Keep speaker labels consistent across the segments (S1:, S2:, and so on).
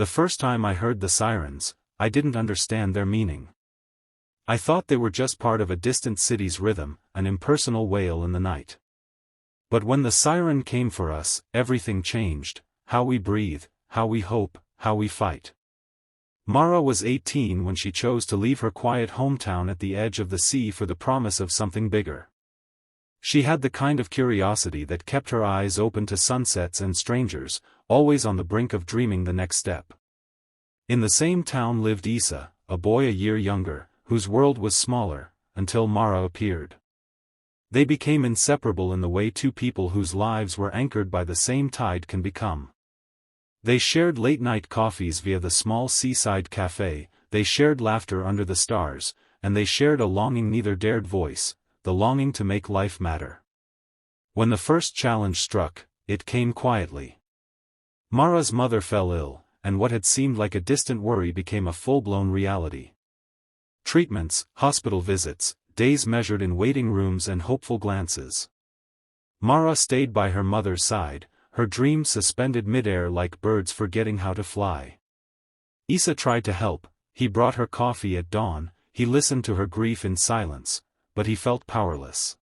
S1: The first time I heard the sirens, I didn't understand their meaning. I thought they were just part of a distant city's rhythm, an impersonal wail in the night. But when the siren came for us, everything changed: how we breathe, how we hope, how we fight. Mara was 18 when she chose to leave her quiet hometown at the edge of the sea for the promise of something bigger. She had the kind of curiosity that kept her eyes open to sunsets and strangers, always on the brink of dreaming the next step. In the same town lived Isa, a boy a year younger, whose world was smaller, until Mara appeared. They became inseparable in the way two people whose lives were anchored by the same tide can become. They shared late-night coffees via the small seaside cafe, they shared laughter under the stars, and they shared a longing neither dared voice, the longing to make life matter. When the first challenge struck, it came quietly. Mara's mother fell ill, and what had seemed like a distant worry became a full-blown reality. Treatments, hospital visits, days measured in waiting rooms and hopeful glances. Mara stayed by her mother's side, her dreams suspended mid-air like birds forgetting how to fly. Isa tried to help. He brought her coffee at dawn, he listened to her grief in silence, but he felt powerless.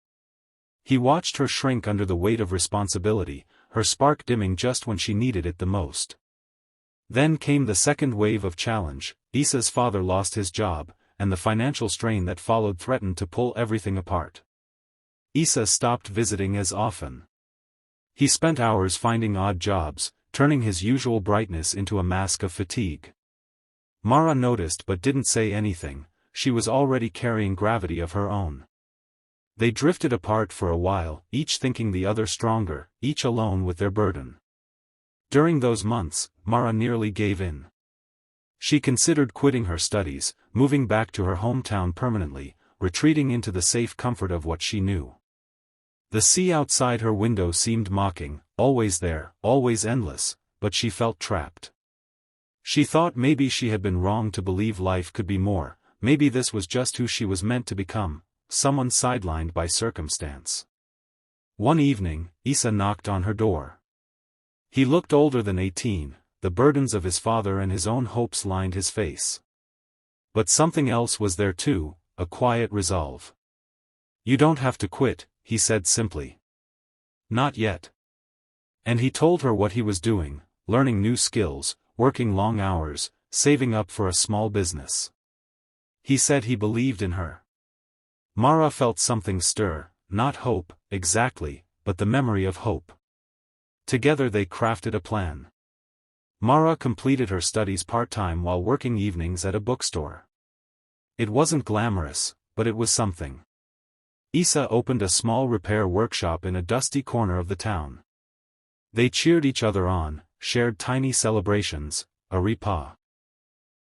S1: He watched her shrink under the weight of responsibility, her spark dimming just when she needed it the most. Then came the second wave of challenge. Isa's father lost his job, and the financial strain that followed threatened to pull everything apart. Isa stopped visiting as often. He spent hours finding odd jobs, turning his usual brightness into a mask of fatigue. Mara noticed but didn't say anything. She was already carrying gravity of her own. They drifted apart for a while, each thinking the other stronger, each alone with their burden. During those months, Mara nearly gave in. She considered quitting her studies, moving back to her hometown permanently, retreating into the safe comfort of what she knew. The sea outside her window seemed mocking, always there, always endless, but she felt trapped. She thought maybe she had been wrong to believe life could be more, maybe this was just who she was meant to become, someone sidelined by circumstance. One evening, Isa knocked on her door. He looked older than 18, the burdens of his father and his own hopes lined his face. But something else was there too, a quiet resolve. "You don't have to quit," he said simply. "Not yet." And he told her what he was doing, learning new skills, working long hours, saving up for a small business. He said he believed in her. Mara felt something stir, not hope, exactly, but the memory of hope. Together they crafted a plan. Mara completed her studies part-time while working evenings at a bookstore. It wasn't glamorous, but it was something. Isa opened a small repair workshop in a dusty corner of the town. They cheered each other on, shared tiny celebrations, a repas.